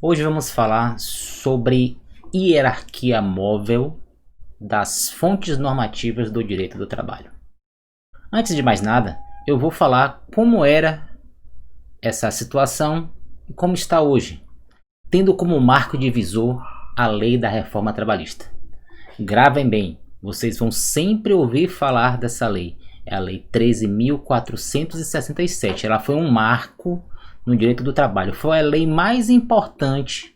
Hoje vamos falar sobre hierarquia móvel das fontes normativas do direito do trabalho. Antes de mais nada, eu vou falar como era essa situação e como está hoje, tendo como marco divisor a lei da reforma trabalhista. Gravem bem, vocês vão sempre ouvir falar dessa lei. É a lei 13.467. Ela foi um marco no direito do trabalho. Foi a lei mais importante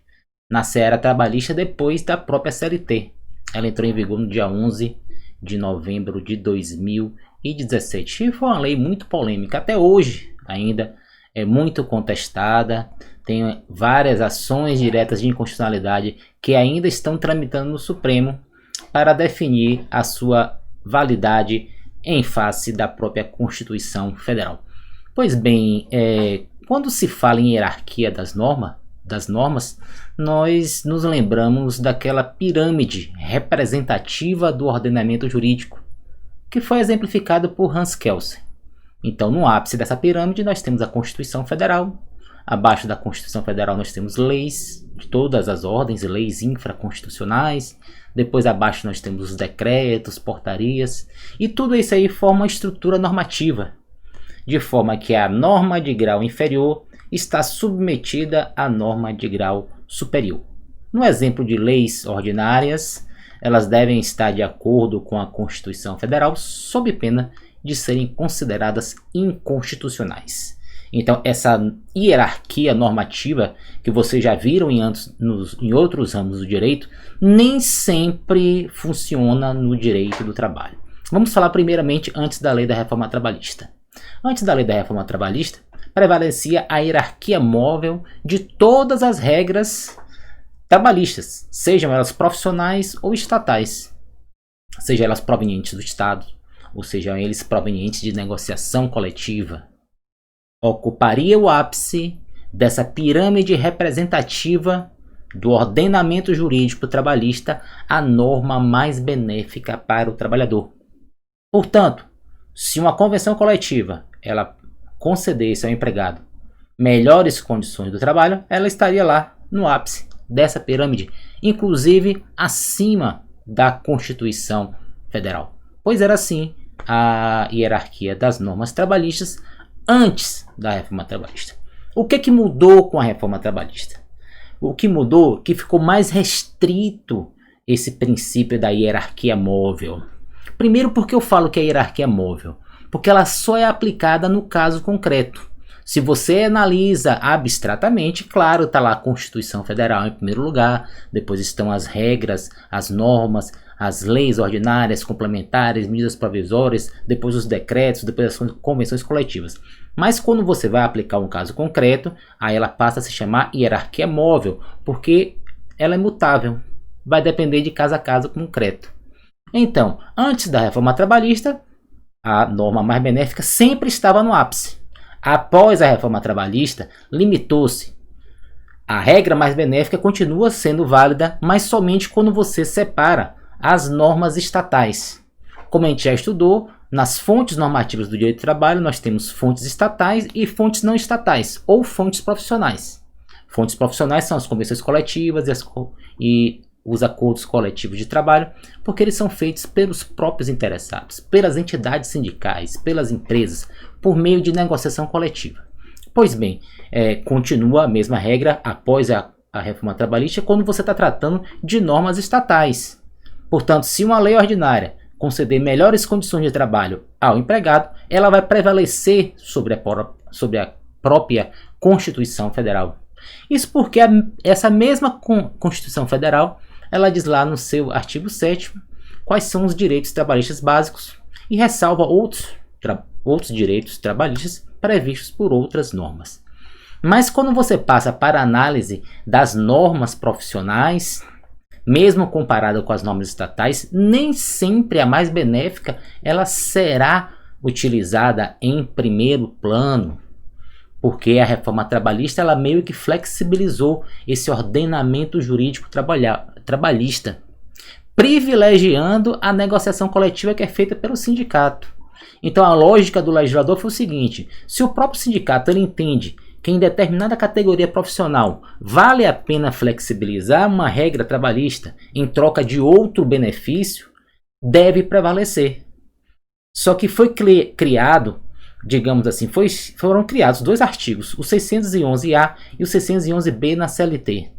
na seara trabalhista depois da própria CLT. Ela entrou em vigor no dia 11 de novembro de 2017. E foi uma lei muito polêmica. Até hoje ainda é muito contestada. Tem várias ações diretas de inconstitucionalidade que ainda estão tramitando no Supremo para definir a sua validade em face da própria Constituição Federal. Pois bem, quando se fala em hierarquia das normas, nós nos lembramos daquela pirâmide representativa do ordenamento jurídico, que foi exemplificado por Hans Kelsen. Então, no ápice dessa pirâmide, nós temos a Constituição Federal. Abaixo da Constituição Federal nós temos leis de todas as ordens, leis infraconstitucionais. Depois abaixo nós temos os decretos, portarias. E tudo isso aí forma uma estrutura normativa, de forma que a norma de grau inferior está submetida à norma de grau superior. No exemplo de leis ordinárias, elas devem estar de acordo com a Constituição Federal, sob pena de serem consideradas inconstitucionais. Então, essa hierarquia normativa que vocês já viram em outros ramos do direito, nem sempre funciona no direito do trabalho. Vamos falar primeiramente antes da lei da reforma trabalhista. Antes da lei da reforma trabalhista, prevalecia a hierarquia móvel de todas as regras trabalhistas, sejam elas profissionais ou estatais, sejam elas provenientes do Estado, ou sejam eles provenientes de negociação coletiva. Ocuparia o ápice dessa pirâmide representativa do ordenamento jurídico trabalhista a norma mais benéfica para o trabalhador. Portanto, se uma convenção coletiva ela concedesse ao empregado melhores condições do trabalho, ela estaria lá no ápice dessa pirâmide, inclusive acima da Constituição Federal. Pois era assim a hierarquia das normas trabalhistas antes da reforma trabalhista. O que mudou com a reforma trabalhista? O que mudou é que ficou mais restrito esse princípio da hierarquia móvel. Primeiro, porque eu falo que a hierarquia é móvel? Porque ela só é aplicada no caso concreto. Se você analisa abstratamente, claro, está lá a Constituição Federal em primeiro lugar, depois estão as regras, as normas, as leis ordinárias, complementares, medidas provisórias, depois os decretos, depois as convenções coletivas. Mas quando você vai aplicar um caso concreto, aí ela passa a se chamar hierarquia móvel, porque ela é mutável, vai depender de caso a caso concreto. Então, antes da reforma trabalhista, a norma mais benéfica sempre estava no ápice. Após a reforma trabalhista, limitou-se. A regra mais benéfica continua sendo válida, mas somente quando você separa as normas estatais. Como a gente já estudou, nas fontes normativas do direito do trabalho, nós temos fontes estatais e fontes não estatais, ou fontes profissionais. Fontes profissionais são as convenções coletivas e os acordos coletivos de trabalho, porque eles são feitos pelos próprios interessados, pelas entidades sindicais, pelas empresas, por meio de negociação coletiva. Pois bem, continua a mesma regra após a reforma trabalhista quando você está tratando de normas estatais. Portanto, se uma lei ordinária conceder melhores condições de trabalho ao empregado, ela vai prevalecer sobre a própria Constituição Federal. Isso porque essa mesma Constituição Federal, ela diz lá no seu artigo 7º quais são os direitos trabalhistas básicos e ressalva outros direitos trabalhistas previstos por outras normas. Mas quando você passa para a análise das normas profissionais, mesmo comparada com as normas estatais, nem sempre a mais benéfica ela será utilizada em primeiro plano, porque a reforma trabalhista ela meio que flexibilizou esse ordenamento jurídico trabalhista, privilegiando a negociação coletiva que é feita pelo sindicato. Então a lógica do legislador foi o seguinte: se o próprio sindicato ele entende que em determinada categoria profissional vale a pena flexibilizar uma regra trabalhista em troca de outro benefício, deve prevalecer. Só que foi criado, digamos assim, foram criados dois artigos, o 611-A e o 611-B na CLT.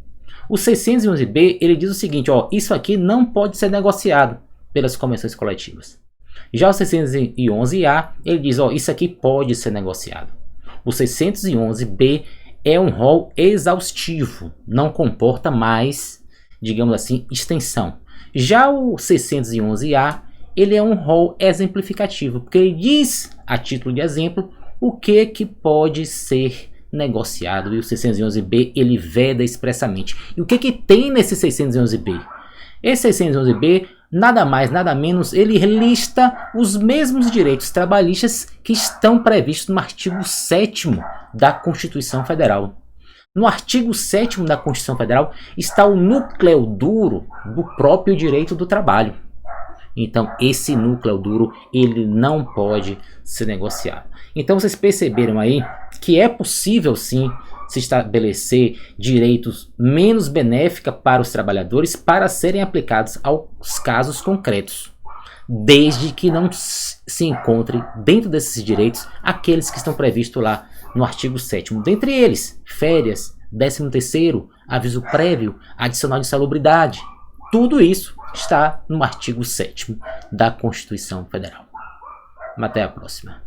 O 611-B, ele diz o seguinte, ó, isso aqui não pode ser negociado pelas convenções coletivas. Já o 611-A, ele diz, ó, isso aqui pode ser negociado. O 611-B é um rol exaustivo, não comporta mais, digamos assim, extensão. Já o 611-A, ele é um rol exemplificativo, porque ele diz, a título de exemplo, o que pode ser negociado. E o 611-B, ele veda expressamente. E o que tem nesse 611-B? Esse 611-B, nada mais, nada menos, ele lista os mesmos direitos trabalhistas que estão previstos no artigo 7º da Constituição Federal. No artigo 7º da Constituição Federal está o núcleo duro do próprio direito do trabalho. Então, esse núcleo duro, ele não pode ser negociado. Então, vocês perceberam aí que é possível, sim, se estabelecer direitos menos benéficos para os trabalhadores para serem aplicados aos casos concretos, desde que não se encontre dentro desses direitos aqueles que estão previstos lá no artigo 7º. Dentre eles, férias, 13º, aviso prévio, adicional de insalubridade. Tudo isso está no artigo 7º da Constituição Federal. Até a próxima.